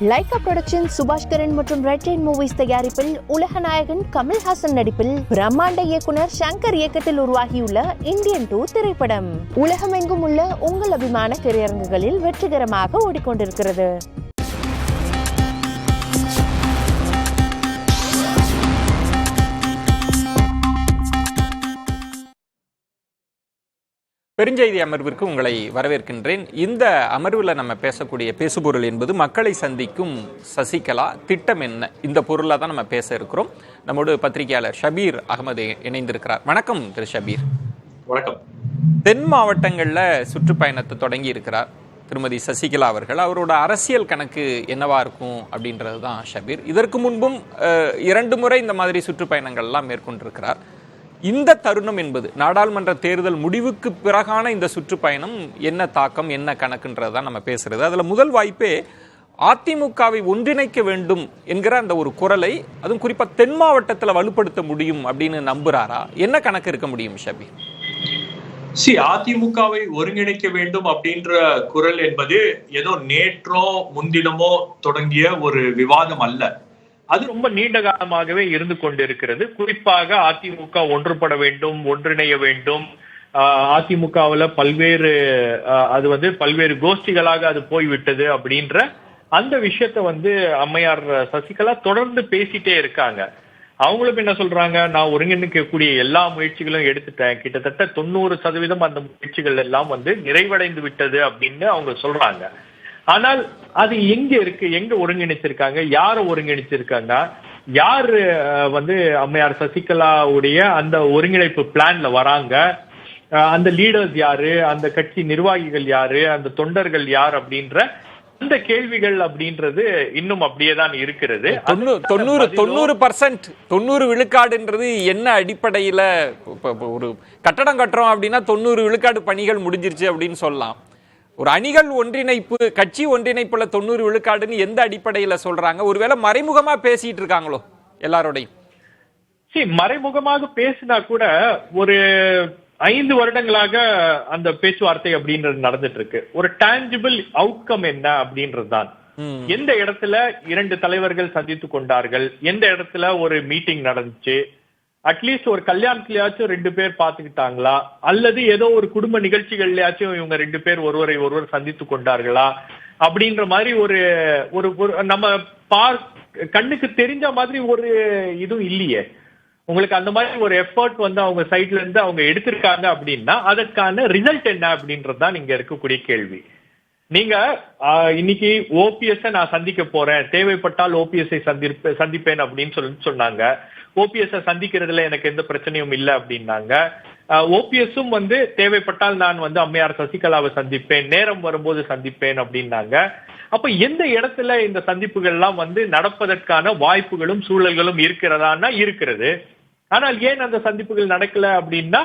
Lyca production Subaskaran மற்றும் red rain movies தயாரிப்பில் உலக நாயகன் கமல்ஹாசன் நடிப்பில் பிரம்மாண்ட இயக்குனர் சங்கர் இயக்கத்தில் உருவாகியுள்ள இந்தியன் 2 திரைப்படம் உலகமெங்கும் உள்ள உங்கள் அபிமான திரையரங்குகளில் வெற்றிகரமாக ஓடிக்கொண்டிருக்கிறது. பெருஞ்செய்தி அமர்விற்கு உங்களை வரவேற்கின்றேன். இந்த அமர்வில் நம்ம பேசக்கூடிய பேசுபொருள் என்பது மக்களை சந்திக்கும் சசிகலா திட்டம் என்ன, இந்த பொருளாக தான் நம்ம பேச இருக்கிறோம். நம்மோடு பத்திரிகையாளர் ஷபீர் அகமது இணைந்திருக்கிறார். வணக்கம் திரு ஷபீர். வணக்கம். தென் மாவட்டங்களில் சுற்றுப்பயணத்தை தொடங்கி இருக்கிறார் திருமதி சசிகலா அவர்கள். அவரோட அரசியல் கணக்கு என்னவா இருக்கும் அப்படின்றது தான் ஷபீர். இதற்கு முன்பும் 2 முறை இந்த மாதிரி சுற்றுப்பயணங்கள்லாம் மேற்கொண்டிருக்கிறார். இந்த தருணம் என்பது நாடாளுமன்ற தேர்தல் முடிவுக்கு பிறகான இந்த சுற்றுப்பயணம் என்ன தாக்கம், என்ன கணக்குன்றதான் நம்ம பேசுறது. அதுல முதல் வாய்ப்பே அதிமுகவை ஒன்றிணைக்க வேண்டும் என்கிற அந்த ஒரு குரலை, அதுவும் குறிப்பா தென் மாவட்டத்தில் வலுப்படுத்த முடியும் அப்படின்னு நம்புறாரா? என்ன கணக்கு இருக்க முடியும் ஷபீர்? அதிமுகவை ஒருங்கிணைக்க வேண்டும் அப்படின்ற குரல் என்பது ஏதோ நேற்றோ முன்தினமோ தொடங்கிய ஒரு விவாதம் அல்ல. அது ரொம்ப நீண்ட காலமாகவே இருந்து கொண்டிருக்கிறது. குறிப்பாக அதிமுக ஒன்றுபட வேண்டும், ஒன்றிணைய வேண்டும். அதிமுகவில் பல்வேறு கோஷ்டிகளாக அது போய்விட்டது அப்படின்ற அந்த விஷயத்த அம்மையார் சசிகலா தொடர்ந்து பேசிட்டே இருக்காங்க. அவங்களும் என்ன சொல்றாங்க, நான் ஒருங்கிணைக்கக்கூடிய எல்லா முயற்சிகளும் எடுத்துட்டேன், கிட்டத்தட்ட 90% அந்த முயற்சிகள் எல்லாம் நிறைவடைந்து விட்டது அப்படின்னு அவங்க சொல்றாங்க. ஆனால் அது எங்க இருக்கு, எங்க ஒருங்கிணைச்சிருக்காங்க, யாரை ஒருங்கிணைச்சிருக்காங்க, யாரு அம்மையார் சசிகலாவுடைய அந்த ஒருங்கிணைப்பு பிளான்ல வராங்க, அந்த லீடர்ஸ் யாரு, அந்த கட்சி நிர்வாகிகள் யாரு, அந்த தொண்டர்கள் யார் அப்படின்ற அந்த கேள்விகள் அப்படின்றது இன்னும் அப்படியேதான் இருக்கிறது. 90% விழுக்காடுன்றது என்ன அடிப்படையில? ஒரு கட்டடம் கட்டுறோம் அப்படின்னா 90 விழுக்காடு பணிகள் முடிஞ்சிருச்சு அப்படின்னு சொல்லலாம். ஒரு அணிகள் ஒன்றிணைப்பு, கட்சி ஒன்றிணைப்புல 90 விழுக்காடுன்னு எந்த அடிப்படையில சொல்றாங்க? ஒருவேளை மறைமுகமா பேசிட்டு இருக்காங்களோ எல்லாரோடையும்? மறைமுகமாக பேசினா கூட ஒரு 5 வருடங்களாக அந்த பேச்சுவார்த்தை அப்படின்றது நடந்துட்டு இருக்கு. ஒரு டான்ஜிபிள் அவுட்கம் என்ன அப்படின்றது தான். எந்த இடத்துல 2 தலைவர்கள் சந்தித்து கொண்டார்கள், எந்த இடத்துல ஒரு மீட்டிங் நடந்துச்சு, அட்லீஸ்ட் ஒரு கல்யாணத்திலயாச்சும் 2 பேர் பார்த்துக்கிட்டாங்களா, அல்லது ஏதோ ஒரு குடும்ப நிகழ்ச்சிகள்லயாச்சும் இவங்க 2 பேர் ஒருவரை ஒருவர் சந்தித்து கொண்டார்களா அப்படின்ற மாதிரி ஒரு நம்ம கண்ணுக்கு தெரிஞ்ச மாதிரி ஒரு இதுவும் இல்லையே. உங்களுக்கு அந்த மாதிரி ஒரு எஃபர்ட் அவங்க சைட்ல இருந்து அவங்க எடுத்திருக்காங்க அப்படின்னா அதற்கான ரிசல்ட் என்ன அப்படின்றதுதான் இங்க இருக்கக்கூடிய கேள்வி. நீங்க இன்னைக்கு ஓபிஎஸ் நான் சந்திக்க போறேன், தேவைப்பட்டால் ஓபிஎஸ்ஐ சந்திப்பேன் அப்படின்னு சொன்னாங்க. ஓபிஎஸ் சந்திக்கிறதுல எனக்கு எந்த பிரச்சனையும் இல்லை அப்படின்னாங்க. ஓபிஎஸும் தேவைப்பட்டால் நான் அம்மையார் சசிகலாவை சந்திப்பேன், நேரம் வரும்போது சந்திப்பேன் அப்படின்னாங்க. அப்ப எந்த இடத்துல இந்த சந்திப்புகள் எல்லாம் நடப்பதற்கான வாய்ப்புகளும் சூழல்களும் இருக்கிறதான்னா இருக்கிறது. ஆனால் ஏன் அந்த சந்திப்புகள் நடக்கல அப்படின்னா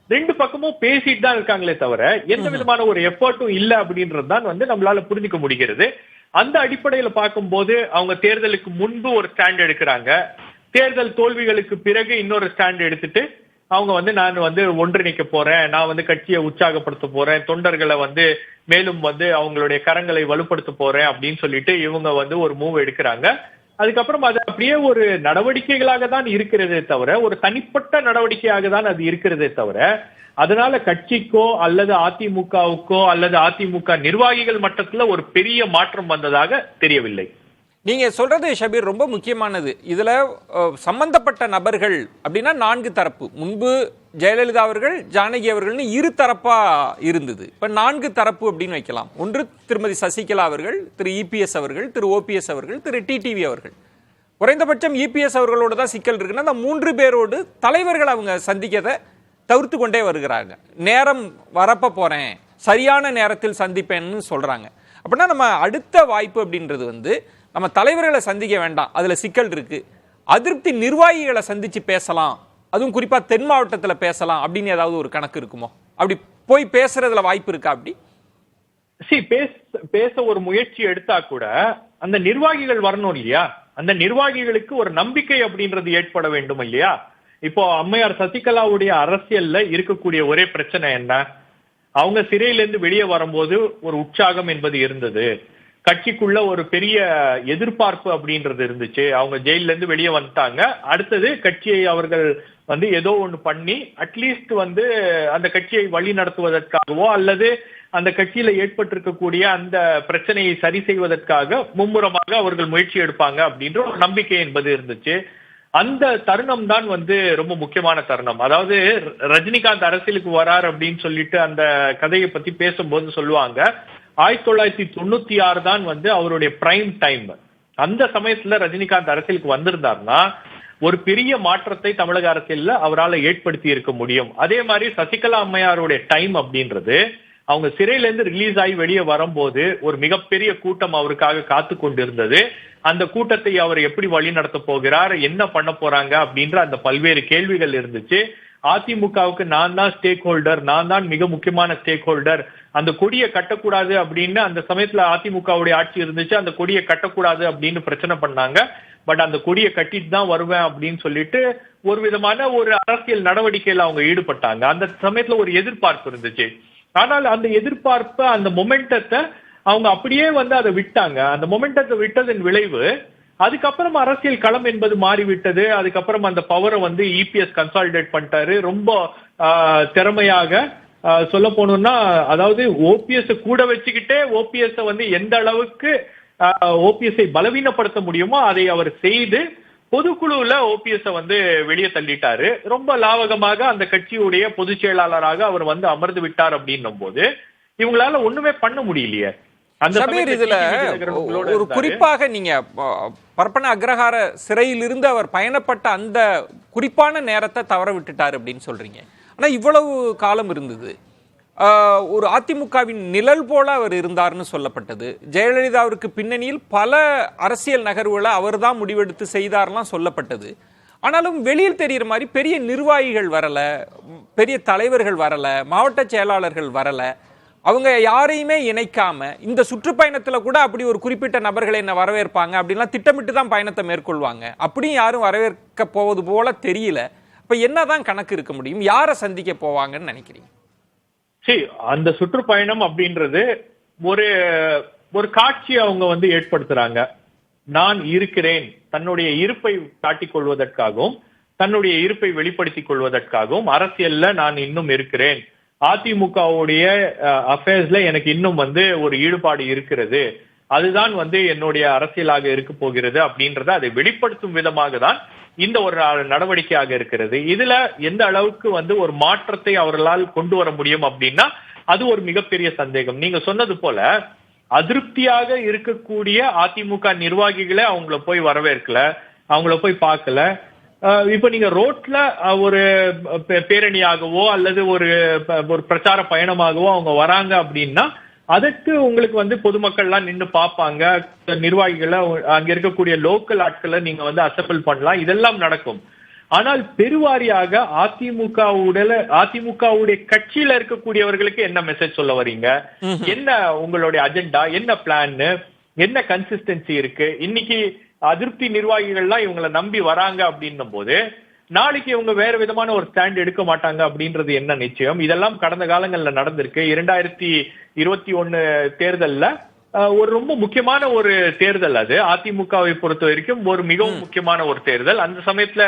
2 பக்கமும் பேசிட்டு தான் இருக்காங்களே தவிர எந்த விதமான ஒரு எஃபர்ட்டும் இல்ல அப்படின்றது தான் நம்மளால புரிஞ்சுக்க முடிகிறது. அந்த அடிப்படையில பார்க்கும்போது அவங்க தேர்தலுக்கு முன்பு ஒரு ஸ்டாண்ட் எடுக்கிறாங்க, தேர்தல் தோல்விகளுக்கு பிறகு இன்னொரு ஸ்டாண்ட் எடுத்துட்டு அவங்க நான் ஒன்றிணைக்க போறேன், நான் கட்சியை உற்சாகப்படுத்த போறேன், தொண்டர்களை மேலும் அவங்களுடைய கரங்களை வலுப்படுத்த போறேன் அப்படின்னு சொல்லிட்டு இவங்க ஒரு மூவ் எடுக்கிறாங்க. அதுக்கப்புறம் அது அப்படியே ஒரு நடவடிக்கைகளாக தான் இருக்கிறதே தவிர ஒரு தனிப்பட்ட நடவடிக்கையாக தான் அது இருக்கிறதே தவிர அதனால கட்சிக்கோ அல்லது அதிமுகவுக்கோ அல்லது அதிமுக நிர்வாகிகள் மட்டத்துல ஒரு பெரிய மாற்றம் வந்ததாக தெரியவில்லை. நீங்க சொல்றது ஷபீர் ரொம்ப முக்கியமானது. இதுல சம்பந்தப்பட்ட நபர்கள் அப்படின்னா 4 தரப்பு. முன்பு ஜெயலலிதா அவர்கள், ஜானகி அவர்கள்னு 2 தரப்பா இருந்தது. இப்ப 4 தரப்பு அப்படின்னு வைக்கலாம். ஒன்று திருமதி சசிகலா அவர்கள், திரு இபிஎஸ் அவர்கள், திரு ஓபிஎஸ் அவர்கள், திரு டிடிவி அவர்கள். குறைந்தபட்சம் இபிஎஸ் அவர்களோட தான் சிக்கல் இருக்குன்னா அந்த 3 பேரோடு தலைவர்கள் அவங்க சந்திக்கதை தவிர்த்து கொண்டே வருகிறாங்க. நேரம் வரப்ப போறேன், சரியான நேரத்தில் சந்திப்பேன்னு சொல்றாங்க. அப்படின்னா நம்ம அடுத்த வாய்ப்பு அப்படின்றது நம்ம தலைவர்களை சந்திக்க வேண்டாம், அதுல சிக்கல் இருக்கு, அதிருப்தி நிர்வாகிகளை சந்திச்சு பேசலாம், அதுவும் குறிப்பா தென் மாவட்டத்துல பேசலாம் அப்படின்னு ஏதாவது ஒரு கணக்கு இருக்குமோ? அப்படி போய் பேசுறதுல வாய்ப்பு இருக்கா? அப்படி பேச ஒரு முயற்சி எடுத்தா கூட அந்த நிர்வாகிகள் வரணும் இல்லையா? அந்த நிர்வாகிகளுக்கு ஒரு நம்பிக்கை அப்படின்றது ஏற்பட வேண்டும் இல்லையா? இப்போ அம்மையார் சசிகலாவுடைய அரசியல்ல இருக்கக்கூடிய ஒரே பிரச்சனை என்ன? அவங்க சிறையிலிருந்து வெளியே வரும்போது ஒரு உற்சாகம் என்பது இருந்தது, கட்சிக்குள்ள ஒரு பெரிய எதிர்பார்ப்பு அப்படின்றது இருந்துச்சு. அவங்க ஜெயில இருந்து வெளியே வந்துட்டாங்க. அடுத்தது கட்சியை அவர்கள் வந்து ஏதோ ஒண்ணு பண்ணி அட்லீஸ்ட் வந்து அந்த கட்சியை வழி நடத்துவதற்காகவோ அல்லது அந்த கட்சியில ஏற்பட்டிருக்கக்கூடிய அந்த பிரச்சனையை சரி செய்வதற்காக மும்முரமாக அவர்கள் முயற்சி எடுப்பாங்க அப்படின்ற ஒரு நம்பிக்கை என்பது இருந்துச்சு. அந்த தருணம் தான் வந்து ரொம்ப முக்கியமான தருணம். அதாவது ரஜினிகாந்த் அரசியலுக்கு வரார் அப்படின்னு சொல்லிட்டு அந்த கதையை பத்தி பேசும்போது சொல்லுவாங்க, 1996 தான் வந்து அவருடைய பிரைம் டைம். அந்த சமயத்துல ரஜினிகாந்த் அரசியலுக்கு வந்திருந்தாருன்னா ஒரு பெரிய மாற்றத்தை தமிழக அரசியல்ல அவரால் ஏற்படுத்தி இருக்க முடியும். அதே மாதிரி சசிகலா அம்மையாருடைய டைம் அப்படின்றது அவங்க சிறையில இருந்து ரிலீஸ் ஆகி வெளியே வரும்போது ஒரு மிகப்பெரிய கூட்டம் அவருக்காக காத்து கொண்டிருந்தது. அந்த கூட்டத்தை அவர் எப்படி வழி நடத்த போகிறார், என்ன பண்ண போறாங்க அப்படின்ற அந்த பல்வேறு கேள்விகள் இருந்துச்சு. அதிமுகவுக்கு நான் தான் ஸ்டேக் ஹோல்டர், நான் தான் மிக முக்கியமான ஸ்டேக் ஹோல்டர், அந்த கொடியை கட்டக்கூடாது அப்படின்னு அந்த சமயத்துல அதிமுகவுடைய ஆட்சி இருந்துச்சு, அந்த கொடியை கட்டக்கூடாது அப்படின்னு பிரச்சனை பண்ணாங்க. பட் அந்த கொடியை கட்டிட்டு தான் வருவேன் அப்படின்னு சொல்லிட்டு ஒரு விதமான ஒரு அரசியல் நடவடிக்கையில அவங்க ஈடுபட்டாங்க. அந்த சமயத்துல ஒரு எதிர்பார்ப்பு இருந்துச்சு. ஆனால் அந்த எதிர்பார்ப்ப அந்த மொமெண்டத்தை அவங்க அப்படியே வந்து அதை விட்டாங்க. அந்த மொமெண்டத்தை விட்டதன் விளைவு அதுக்கப்புறம் அரசியல் களம் என்பது மாறிவிட்டது. அதுக்கப்புறம் அந்த பவரை வந்து இபிஎஸ் கன்சாலிடேட் பண்ணிட்டாரு ரொம்ப திறமையாக. சொல்ல போனோம்னா அதாவது ஓபிஎஸ் கூட வச்சுக்கிட்டே ஓபிஎஸ் வந்து எந்த அளவுக்கு ஓபிஎஸ்ஐ பலவீனப்படுத்த முடியுமோ அதை அவர் செய்து பொதுக்குழுல ஓபிஎஸ் வந்து வெளியே தள்ளிட்டாரு. ரொம்ப லாவகமாக அந்த கட்சியுடைய பொதுச் செயலாளராக அவர் வந்து அமர்ந்து விட்டார் அப்படின்னும் போது இவங்களால ஒண்ணுமே பண்ண முடியலையே. இதுல ஒரு குறிப்பாக நீங்க பரப்பன அக்ரஹார சிறையில் இருந்து அவர் பயணப்பட்ட அந்த குறிப்பான நேரத்தை தவற விட்டுட்டாரு அப்படின்னு சொல்றீங்க. ஆனா இவ்வளவு காலம் இருந்தது. ஒரு அதிமுகவின் நிழல் போல அவர் இருந்தார்னு சொல்லப்பட்டது. ஜெயலலிதாவிற்கு பின்னணியில் பல அரசியல் நகர்வுகளை அவர் தான் முடிவெடுத்து செய்தார்லாம் சொல்லப்பட்டது. ஆனாலும் வெளியில் தெரிகிற மாதிரி பெரிய நிர்வாகிகள் வரல, பெரிய தலைவர்கள் வரல, மாவட்ட செயலாளர்கள் வரல. அவங்க யாரையுமே இணைக்காம இந்த சுற்றுப்பயணத்துல கூட அப்படி ஒரு குறிப்பிட்ட நபர்களை என்ன வரவேற்பாங்க அப்படின்லாம் திட்டமிட்டு தான் பயணத்தை மேற்கொள்வாங்க. அப்படியும் யாரும் வரவேற்க போவது போல தெரியல. இப்ப என்னதான் கணக்கு இருக்க முடியும்? யாரை சந்திக்க போவாங்கன்னு நினைக்கிறீங்க? சரி, அந்த சுற்றுப்பயணம் அப்படின்றது ஒரு ஒரு காட்சி அவங்க வந்து ஏற்படுத்துறாங்க. நான் இருக்கிறேன், தன்னுடைய இருப்பை காட்டிக் கொள்வதற்காகவும் தன்னுடைய இருப்பை வெளிப்படுத்திக் கொள்வதற்காகவும் அரசியல்ல நான் இன்னும் இருக்கிறேன், அதிமுகவுடைய அஃபேர்ஸ்ல எனக்கு இன்னும் வந்து ஒரு ஈடுபாடு இருக்கிறது, அதுதான் வந்து என்னுடைய அரசியலாக இருக்க போகிறது அப்படின்றத அதை வெளிப்படுத்தும் விதமாக தான் இந்த ஒரு நடவடிக்கையாக இருக்கிறது. இதுல எந்த அளவுக்கு வந்து ஒரு மாற்றத்தை அவர்களால் கொண்டு வர முடியும் அப்படின்னா அது ஒரு மிகப்பெரிய சந்தேகம். நீங்க சொன்னது போல அதிருப்தியாக இருக்கக்கூடிய அதிமுக நிர்வாகிகளை அவங்கள போய் வரவேற்கல, அவங்கள போய் பார்க்கல. இப்ப நீங்க ரோட்ல ஒரு பேரணியாகவோ அல்லது ஒரு பிரச்சார பயணமாகவோ அவங்க வராங்க அப்படின்னா அதற்கு உங்களுக்கு வந்து பொதுமக்கள்லாம் நின்று பார்ப்பாங்க, நிர்வாகிகளை அங்க இருக்கக்கூடிய லோக்கல் ஆட்களை நீங்க வந்து அசெம்பிள் பண்ணலாம், இதெல்லாம் நடக்கும். ஆனால் பெருவாரியாக அதிமுகவுடைய கட்சியில இருக்கக்கூடியவர்களுக்கு என்ன மெசேஜ் சொல்ல வரீங்க, என்ன உங்களுடைய அஜெண்டா, என்ன பிளான், என்ன கன்சிஸ்டன்சி இருக்கு? இன்னைக்கு அதிருப்தி நிர்வாகிகள்லாம் இவங்களை நம்பி வராங்க அப்படின்னும் போது நாளைக்கு இவங்க வேற விதமான ஒரு ஸ்டாண்ட் எடுக்க மாட்டாங்க அப்படின்றது என்ன நிச்சயம்? இதெல்லாம் கடந்த காலங்கள்ல நடந்திருக்கு. 2021 தேர்தல்ல ஒரு ரொம்ப முக்கியமான ஒரு தேர்தல் அது. அதிமுகவை பொறுத்த வரைக்கும் ஒரு மிகவும் முக்கியமான ஒரு தேர்தல். அந்த சமயத்துல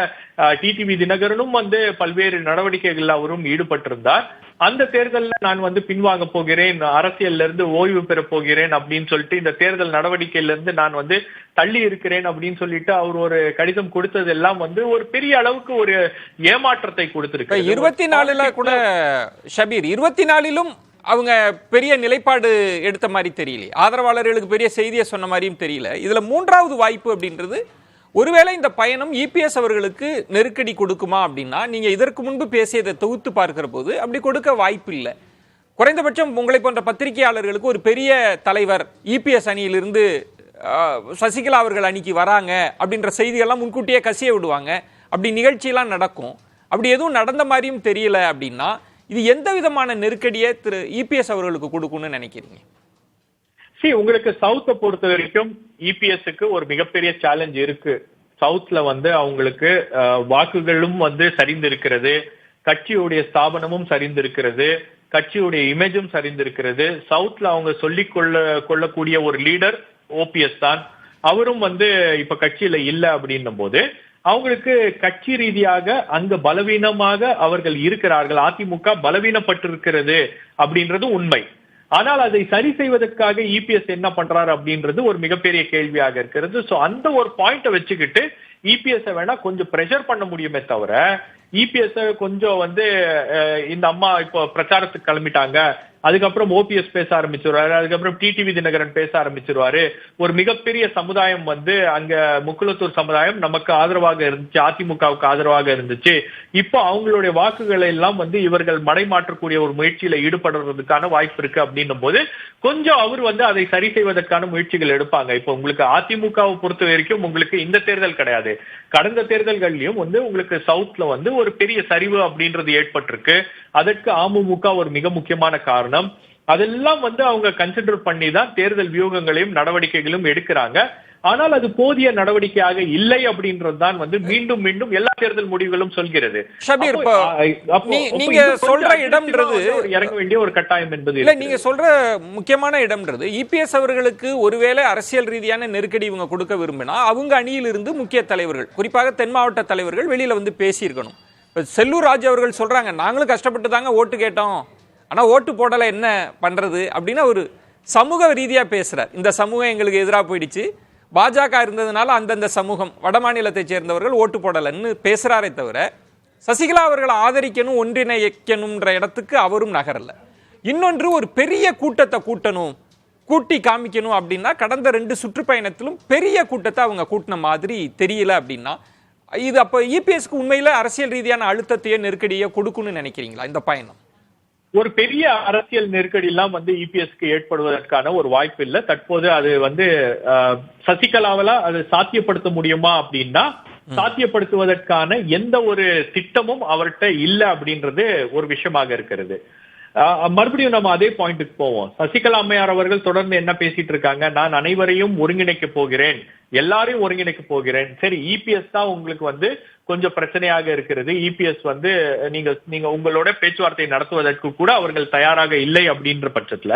டிடிவி தினகரனும் வந்து பல்வேறு நடவடிக்கைகள் அவரும் ஈடுபட்டிருந்தார். அந்த தேர்தல்ல நான் வந்து பின்வாங்க போகிறேன், அரசியல்ல இருந்து ஓய்வு பெற போகிறேன் அப்படின்னு சொல்லிட்டு இந்த தேர்தல் நடவடிக்கையில இருந்து நான் வந்து தள்ளி இருக்கிறேன் அப்படின்னு சொல்லிட்டு அவர் ஒரு கடிதம் கொடுத்தது எல்லாம் வந்து ஒரு பெரிய அளவுக்கு ஒரு ஏமாற்றத்தை கொடுத்திருக்கு. 24 கூட ஷபீர் 24லும் அவங்க பெரிய நிலைப்பாடு எடுத்த மாதிரி தெரியல, ஆதரவாளர்களுக்கு பெரிய செய்தியை சொன்ன மாதிரியும் தெரியல. இதுல மூன்றாவது வாய்ப்பு அப்படின்றது ஒருவேளை இந்த பயணம் இபிஎஸ் அவர்களுக்கு நெருக்கடி கொடுக்குமா அப்படின்னா நீங்க இதற்கு முன்பு பேசியதை தொகுத்து பார்க்கிற போது அப்படி கொடுக்க வாய்ப்பு இல்லை. குறைந்தபட்சம் உங்களை போன்ற பத்திரிகையாளர்களுக்கு ஒரு பெரிய தலைவர் இபிஎஸ் அணியிலிருந்து சசிகலா அவர்கள் அணிக்கு வராங்க அப்படின்ற செய்திகள்லாம் முன்கூட்டியே கசிய விடுவாங்க. அப்படி நிகழ்ச்சியெல்லாம் நடக்கும். அப்படி எதுவும் நடந்த மாதிரியும் தெரியல அப்படின்னா இது எந்த விதமான நெருக்கடியை திரு இபிஎஸ் அவர்களுக்கு கொடுக்கும்னு நினைக்கிறீங்க? உங்களுக்கு சவுத்தை பொறுத்த வரைக்கும் இபிஎஸ்க்கு ஒரு மிகப்பெரிய சேலஞ்ச் இருக்கு. சவுத்ல வந்து அவங்களுக்கு வாக்குகளும் வந்து சரிந்து இருக்கிறது, கட்சியுடைய ஸ்தாபனமும் சரிந்து இருக்கிறது. கட்சியுடைய இமேஜும் சரிந்திருக்கிறது. சவுத்ல அவங்க சொல்லிக் கொள்ளக்கூடிய ஒரு லீடர் ஓபிஎஸ் தான். அவரும் வந்து இப்ப கட்சியில இல்ல அப்படின்னும் போது அவங்களுக்கு கட்சி ரீதியாக அங்க பலவீனமாக அவர்கள் இருக்கிறார்கள். அதிமுக பலவீனப்பட்டிருக்கிறது அப்படின்றது உண்மை. ஆனால் அதை சரி செய்வதற்காக இபிஎஸ் என்ன பண்றாரு அப்படின்றது ஒரு மிகப்பெரிய கேள்வியாக இருக்கிறது. சோ அந்த ஒரு பாயிண்ட வச்சுக்கிட்டு இபிஎஸ் வேணா கொஞ்சம் பிரஷர் பண்ண முடியுமே தவிர இபிஎஸ் கொஞ்சம் வந்து இந்த அம்மா இப்போ பிரச்சாரத்துக்கு கிளம்பிட்டாங்க, அதுக்கப்புறம் ஓபிஎஸ் பேச ஆரம்பிச்சிருவாரு, அதுக்கப்புறம் டிடிவி தினகரன் பேச ஆரம்பிச்சிருவாரு. ஒரு மிகப்பெரிய சமுதாயம் வந்து அங்க முக்குளத்தூர் சமுதாயம் நமக்கு ஆதரவாக இருந்துச்சு, அதிமுகவுக்கு ஆதரவாக இருந்துச்சு. இப்போ அவங்களுடைய வாக்குகளை எல்லாம் வந்து இவர்கள் மடைமாற்றக்கூடிய ஒரு முயற்சியில ஈடுபடுறதுக்கான வாய்ப்பு இருக்கு அப்படின்னும் போது கொஞ்சம் அவர் வந்து அதை சரி செய்வதற்கான முயற்சிகள் எடுப்பாங்க. இப்போ உங்களுக்கு அதிமுகவை பொறுத்த வரைக்கும் உங்களுக்கு இந்த தேர்தல் கிடையாது, கடந்த தேர்தல்கள்லயும் வந்து உங்களுக்கு சவுத்ல வந்து ஒரு பெரிய சரிவு அப்படின்றது ஏற்பட்டிருக்கு. அதற்கு அமமுக ஒரு மிக முக்கியமான காரணம். அதெல்லாம் வந்து அவங்க கன்சிடர் பண்ணி தான் தேர்தல் வியூகங்களையும் நடவடிக்கைகளும் எடுக்கிறாங்க. ஆனால் அது போதிய நடவடிக்கையாக இல்லை அப்படின்றதுதான் வந்து மீண்டும் மீண்டும் எல்லா தேர்தல் முடிவுகளும் சொல்கிறது. ஷபீர், நீங்க சொல்ற இடம்ன்றது இறங்க வேண்டிய ஒரு கட்டாயம் என்பது இல்ல. நீங்க சொல்ற முக்கியமான இடம்ன்றது இபிஎஸ் அவர்களுக்கு ஒருவேளை அரசியல் ரீதியான நெருக்கடி இவங்க கொடுக்க விரும்பினா அவங்க அணியிலிருந்து முக்கிய தலைவர்கள், குறிப்பாக தென் மாவட்ட தலைவர்கள் வெளியில வந்து பேசியிருக்கணும். செல்லூர் ராஜு அவர்கள் சொல்றாங்க, நாங்களும் கஷ்டப்பட்டு தாங்க ஓட்டு கேட்டோம், ஆனா ஓட்டு போடல, என்ன பண்றது அப்படின்னு ஒரு சமூக ரீதியா பேசுறார். இந்த சமூகம் எங்களுக்கு எதிராக போயிடுச்சு, பாஜக இருந்ததுனால அந்தந்த சமூகம் வட மாநிலத்தை சேர்ந்தவர்கள் ஓட்டு போடலன்னு பேசுறாரே தவிர சசிகலா அவர்களை ஆதரிக்கணும், ஒன்றிணைக்கணும்ன்ற இடத்துக்கு அவரும் நகரல. இன்னொன்று, ஒரு பெரிய கூட்டத்தை கூட்டி காமிக்கணும் அப்படின்னா கடந்த 2 சுற்றுப்பயணத்திலும் பெரிய கூட்டத்தை அவங்க கூட்டின மாதிரி தெரியல. அப்படின்னா இது அப்ப இபிஎஸ்க்கு உண்மையில அரசியல் ரீதியான அழுத்தத்தையோ நெருக்கடியோ கொடுக்கும்னு நினைக்கிறீங்களா இந்த பயணம்? ஒரு பெரிய அரசியல் நெருக்கடி எல்லாம் வந்து இபிஎஸ்க்கு ஏற்படுவதற்கான ஒரு வாய்ப்பு இல்லை. தற்போது அது வந்து சசிகலாவால அது சாத்தியப்படுத்த முடியுமா அப்படின்னா சாத்தியப்படுத்துவதற்கான எந்த ஒரு திட்டமும் அவர்கிட்ட இல்லை அப்படின்றது ஒரு விஷயமாக இருக்கிறது. மறுபடியும் நம்ம அதே பாயிண்ட்டுக்கு போவோம். சசிகலா அம்மையார் அவர்கள் தொடர்ந்து என்ன பேசிட்டு இருக்காங்க, நான் அனைவரையும் ஒருங்கிணைக்க போகிறேன், எல்லாரையும் ஒருங்கிணைக்க போகிறேன். சரி, இபிஎஸ் தான் உங்களுக்கு வந்து கொஞ்சம் பிரச்சனையாக இருக்கிறது. இபிஎஸ் வந்து நீங்க உங்களோட பேச்சுவார்த்தை நடத்துவதற்கு கூட அவர்கள் தயாராக இல்லை அப்படின்ற பட்சத்துல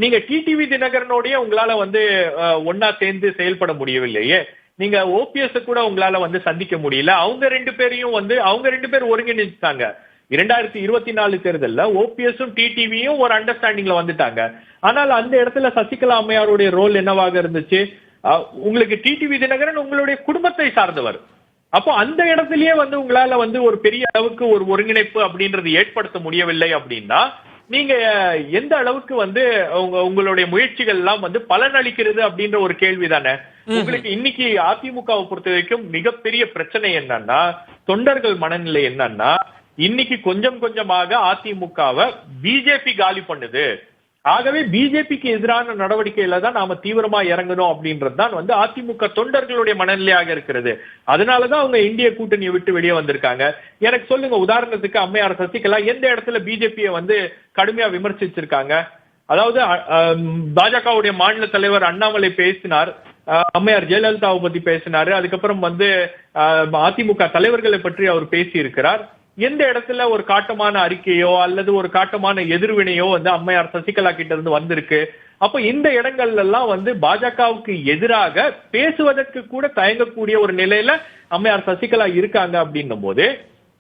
நீங்க டிடிவி தினகரனோடய உங்களால வந்து ஒன்னா சேர்ந்து செயல்பட முடியவில்லையே. நீங்க ஓபிஎஸ் கூட உங்களால வந்து சந்திக்க முடியல. அவங்க 2 பேரும் ஒருங்கிணைச்சாங்க. 2024 தேர்தல்ல ஓபிஎஸும் டிடிவியும் ஒரு அண்டர்ஸ்டாண்டிங்ல வந்துட்டாங்க. ஆனால் அந்த இடத்துல சசிகலா அம்மையாருடைய ரோல் என்னவாக இருந்துச்சு? உங்களுக்கு டிடிவி தினகரன் உங்களுடைய குடும்பத்தை சார்ந்தவர். அப்போ அந்த இடத்திலேயே வந்து உங்களால வந்து ஒரு பெரிய அளவுக்கு ஒரு ஒருங்கிணைப்பு அப்படின்றது ஏற்படுத்த முடியவில்லை அப்படின்னா நீங்க எந்த அளவுக்கு வந்து உங்களுடைய முயற்சிகள் எல்லாம் வந்து பலனளிக்கிறது அப்படின்ற ஒரு கேள்விதானே. உங்களுக்கு இன்னைக்கு அதிமுகவை பொறுத்த வரைக்கும் மிகப்பெரிய பிரச்சனை என்னன்னா, தொண்டர்கள் மனநிலை என்னன்னா, இன்னைக்கு கொஞ்சம் கொஞ்சமாக அதிமுகவை பிஜேபி காலி பண்ணுது. ஆகவே பிஜேபிக்கு எதிரான நடவடிக்கையில தான் நாம தீவிரமா இறங்கணும் அப்படின்றதுதான் வந்து அதிமுக தொண்டர்களுடைய மனநிலையாக இருக்கிறது. அதனாலதான் அவங்க இந்திய கூட்டணியை விட்டு வெளியே வந்திருக்காங்க. எனக்கு சொல்லுங்க, உதாரணத்துக்கு அம்மையார் சசிகலா எந்த இடத்துல பிஜேபியை வந்து கடுமையா விமர்சிச்சிருக்காங்க? அதாவது பாஜகவுடைய மாநில தலைவர் அண்ணாமலை பேசினார், அம்மையார் ஜெயலலிதாவை பத்தி பேசினாரு, அதுக்கப்புறம் வந்து அதிமுக தலைவர்களை பற்றி அவர் பேசி இருக்கிறார். எந்த இடத்துல ஒரு காட்டமான அறிக்கையோ அல்லது ஒரு காட்டமான எதிர்வினையோ வந்து அம்மையார் சசிகலா கிட்ட இருந்து வந்திருக்கு? அப்ப இந்த இடங்கள்ல எல்லாம் வந்து பாஜகவுக்கு எதிராக பேசுவதற்கு கூட தயங்கக்கூடிய ஒரு நிலையில அம்மையார் சசிகலா இருக்காங்க அப்படின்னும் போது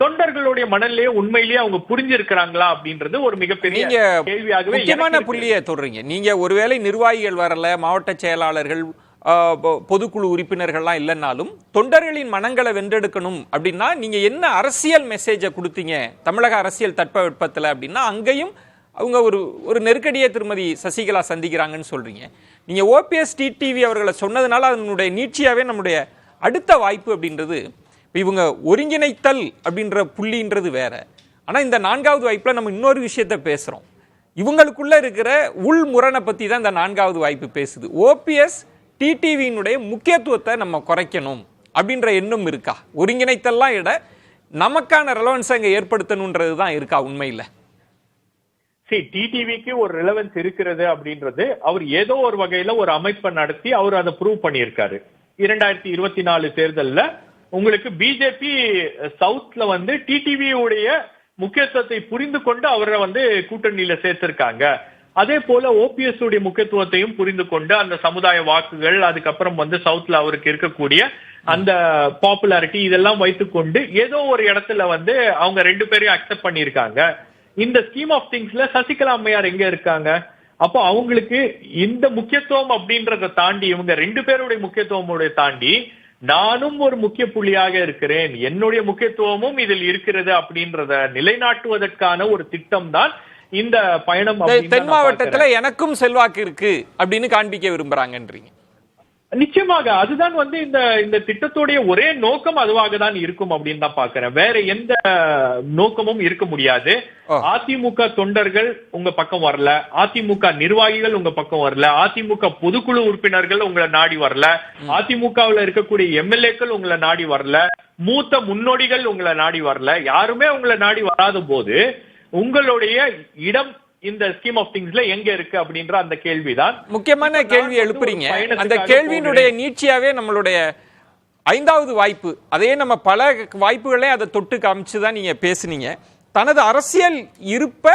தொண்டர்களுடைய மனநிலையை உண்மையிலேயே அவங்க புரிஞ்சிருக்கிறாங்களா அப்படின்றது ஒரு மிகப்பெரிய கேள்வியாகவே. முக்கியமான புள்ளியை தொடர்றீங்க நீங்க. ஒருவேளை நிர்வாகிகள் வரல, மாவட்ட செயலாளர்கள், பொதுக்குழு உறுப்பினர்கள்லாம் இல்லைன்னாலும் தொண்டர்களின் மனங்களை வென்றெடுக்கணும் அப்படின்னா நீங்க என்ன அரசியல் மெசேஜை கொடுத்தீங்க தமிழக அரசியல் தட்பவெப்பத்தில் அப்படின்னா அங்கேயும் அவங்க ஒரு நெருக்கடியை திருமதி சசிகலா சந்திக்கிறாங்கன்னு சொல்றீங்க. நீங்க ஓபிஎஸ் டிடிவி அவர்களை சொன்னதுனால அதனுடைய நீட்சியாவே நம்முடைய அடுத்த வாய்ப்பு அப்படின்றது இவங்க ஒருங்கிணைத்தல் அப்படின்ற புள்ளின்றது வேற. ஆனா இந்த 4வது வாய்ப்புல நம்ம இன்னொரு விஷயத்த பேசுறோம். இவங்களுக்குள்ள இருக்கிற உள்முரணை பத்தி தான் இந்த 4வது வாய்ப்பு பேசுது. ஓபிஎஸ் டிடிவியினுடைய முக்கியத்துவத்தை நம்ம குறைக்கணும் அப்படின்ற எண்ணம் இருக்கா? ஒருங்கிணைத்தல்லாம் இட நமக்கான ரெலவன்ஸ் அங்க ஏற்படுத்தணும்ன்றது தான் இருக்கா உண்மையில? சரி, டிடிவிக்கு ஒரு ரெலவன்ஸ் இருக்கிறது அப்படின்றது அவர் ஏதோ ஒரு வகையில ஒரு அமைப்பை நடத்தி அவர் அதை ப்ரூவ் பண்ணியிருக்காரு. 2024 தேர்தல்ல உங்களுக்கு பிஜேபி சவுத்ல வந்து டிடிவி உடைய முக்கியத்துவத்தை புரிந்து கொண்டு அவரை வந்து கூட்டணியில சேர்த்திருக்காங்க. அதே போல ஓபிஎஸ் உடைய முக்கியத்துவத்தையும் புரிந்து கொண்டு அந்த சமுதாய வாக்குகள், அதுக்கப்புறம் வந்து சவுத்ல அவருக்கு இருக்கக்கூடிய அந்த பாப்புலாரிட்டி இதெல்லாம் வைத்துக்கொண்டு ஏதோ ஒரு இடத்துல வந்து அவங்க 2 பேரையும் அக்செப்ட் பண்ணியிருக்காங்க. இந்த ஸ்கீம் ஆஃப் திங்ஸ்ல சசிகலா அம்மையார் எங்க இருக்காங்க? அப்போ அவங்களுக்கு இந்த முக்கியத்துவம் அப்படின்றத தாண்டி, இவங்க 2 பேருடைய முக்கியத்துவம் தாண்டி நானும் ஒரு முக்கிய புள்ளியாக இருக்கிறேன், என்னுடைய முக்கியத்துவமும் இதில் இருக்கிறது அப்படின்றத நிலைநாட்டுவதற்கான ஒரு திட்டம் தான் இந்த பயணம். தென் மாவட்டத்துல எனக்கும் செல்வாக்கு இருக்கு அப்படின்னு காண்பிக்க விரும்புறாங்கன்றீங்க. நிச்சயமாக அதுதான் வந்து இந்த திட்டத்துடைய ஒரே நோக்கம் அதுவாக தான் இருக்கும் அப்படின்னு தான் பாக்குறேன். வேற எந்த நோக்கமும் இருக்க முடியாது. அதிமுக தொண்டர்கள் உங்க பக்கம் வரல, அதிமுக நிர்வாகிகள் உங்க பக்கம் வரல, அதிமுக பொதுக்குழு உறுப்பினர்கள் உங்களை நாடி வரல, அதிமுகவில் இருக்கக்கூடிய எம்எல்ஏக்கள் உங்களை நாடி வரல, மூத்த முன்னோடிகள் உங்களை நாடி வரல, யாருமே உங்களை நாடி வராத போது உங்களுடைய இடம் இந்த ஸ்கீம் ஆஃப் திங்ஸ்ல எங்க இருக்கு அப்படின்ற அந்த கேள்விதான் முக்கியமான கேள்வி எழுப்புறீங்க. அந்த கேள்வியினுடைய நீட்சியாவே நம்மளுடைய 5வது வாய்ப்பு, அதையே நம்ம பல வாய்ப்புகளே அதை தொட்டு காமிச்சுதான் நீங்க பேசுனீங்க. தனது அரசியல் இருப்ப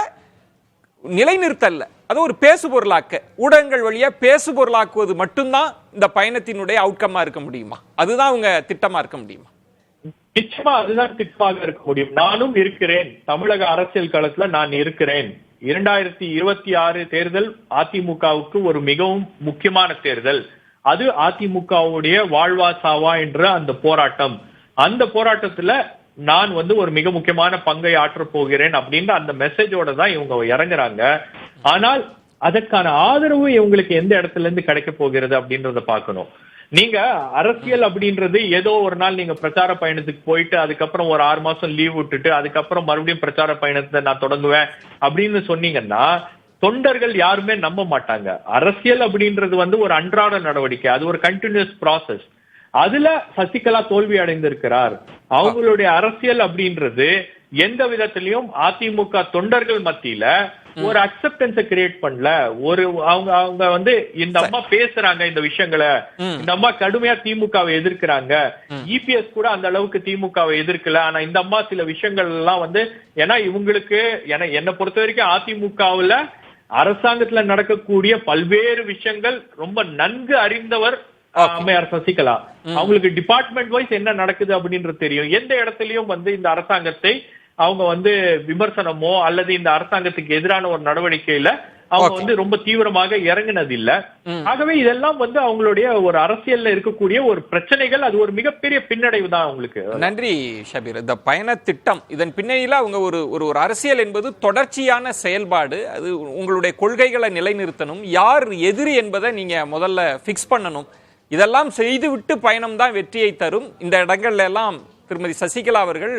நிலைநிறுத்தல்ல, அது ஒரு பேசு பொருளாக்க, ஊடகங்கள் வழியா பேசு பொருளாக்குவது மட்டும்தான் இந்த பயணத்தினுடைய அவுட்கமா இருக்க முடியுமா? அதுதான் உங்க திட்டமா இருக்க முடியுமா? நிச்சயமா அதுதான் திட்டமாக இருக்க முடியும். நானும் இருக்கிறேன், தமிழக அரசியல் களத்துல நான் இருக்கிறேன். 2026 தேர்தல் அதிமுகவுக்கு ஒரு மிகவும் முக்கியமான தேர்தல். அது அதிமுகவுடைய வாழ்வா சாவா என்ற அந்த போராட்டம். அந்த போராட்டத்துல நான் வந்து ஒரு மிக முக்கியமான பங்கை ஆற்றப் போகிறேன் அப்படின்ற அந்த மெசேஜோட தான் இவங்க இறங்குறாங்க. ஆனால் அதற்கான ஆதரவு இவங்களுக்கு எந்த இடத்துல இருந்து கிடைக்க போகிறது அப்படின்றத பார்க்கணும். நீங்க அரசியல் அப்படின்றது ஏதோ ஒரு நாள் நீங்க பிரச்சார பயணத்துக்கு போயிட்டு அதுக்கப்புறம் ஒரு 6 மாசம் லீவ் விட்டுட்டு அதுக்கப்புறம் மறுபடியும் பிரச்சார பயணத்தை நான் தொடங்குவேன் அப்படின்னு சொன்னீங்கன்னா தொண்டர்கள் யாருமே நம்ப மாட்டாங்க. அரசியல் அப்படின்றது வந்து ஒரு அன்றாட நடவடிக்கை, அது ஒரு கண்டினியூஸ் ப்ராசஸ். அதுல சசிகலா தோல்வி அடைந்திருக்கிறார். அவங்களுடைய அரசியல் அப்படின்றது எந்த விதத்திலையும் அதிமுக தொண்டர்கள் மத்தியில ஒரு அக்செப்டன்ஸை கிரியேட் பண்ணல. ஒரு அவங்க வந்து இந்த அம்மா பேசுறாங்க இந்த விஷயங்களை, இந்த அம்மா கடுமையா திமுகவை எதிர்க்கிறாங்க, இபிஎஸ் கூட அந்த அளவுக்கு திமுகவை எதிர்க்கல, ஆனா இந்த அம்மா சில விஷயங்கள் எல்லாம் வந்து ஏன்னா இவங்களுக்கு என்னை பொறுத்த வரைக்கும் அதிமுகவுல அரசாங்கத்துல நடக்கக்கூடிய பல்வேறு விஷயங்கள் ரொம்ப நன்கு அறிந்தவர் அம்மையார் சசிகலா. அவங்களுக்கு டிபார்ட்மெண்ட் வைஸ் என்ன நடக்குது அப்படின்றது தெரியும். எந்த இடத்துலயும் வந்து இந்த அரசாங்கத்தை அவங்க வந்து விமர்சனமோ அல்லது இந்த அரசாங்கத்துக்கு எதிரான ஒரு நடவடிக்கையில அவங்க வந்து ரொம்ப தீவிரமாக இறங்கினது இல்ல. ஆகவே இதெல்லாம் வந்து அவங்களுடைய ஒரு அரசியல்ல இருக்கக்கூடிய ஒரு பிரச்சனைகள், அது ஒரு மிகப்பெரிய பின்னடைவு தான் அவங்களுக்கு. நன்றி ஷபீர். இந்த பயண திட்டம் இதன் பின்னணியில அவங்க ஒரு அரசியல் என்பது தொடர்ச்சியான செயல்பாடு. அது உங்களுடைய கொள்கைகளை நிலைநிறுத்தணும், யார் எதிரி என்பதை நீங்க முதல்ல பிக்ஸ் பண்ணணும். இதெல்லாம் செய்துவிட்டு பயணம் தான் வெற்றியை தரும். இந்த இடங்கள்ல எல்லாம் திருமதி சசிகலா அவர்கள்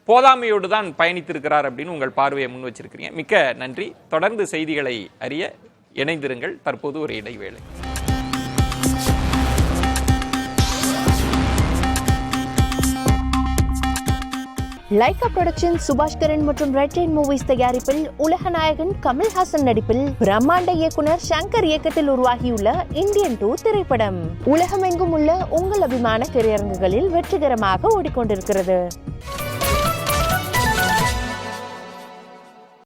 போதாமையோடு தான் பயணித்திருக்கிறார் அப்படின்னு உங்கள் பார்வையை முன் வச்சிருக்கிறீங்க. மிக்க நன்றி. தொடர்ந்து செய்திகளை அறிய இணைந்திருங்கள். தற்போது ஒரு இடைவேளை. லைகா புரொடக்ஷன் சுபாஷ்கரன் மற்றும் ரெட் ரெயின் மூவிஸ் தயாரிப்பில் உலகநாயகன் கமல்ஹாசன் நடிப்பில் பிரம்மாண்ட இயக்குனர் சங்கர் இயக்கத்தில் உருவாகியுள்ள இந்தியன் 2 திரைப்படம் உலகமெங்கும் உள்ள உங்கள் அபிமான திரையரங்குகளில் வெற்றிகரமாக ஓடிக்கொண்டிருக்கிறது.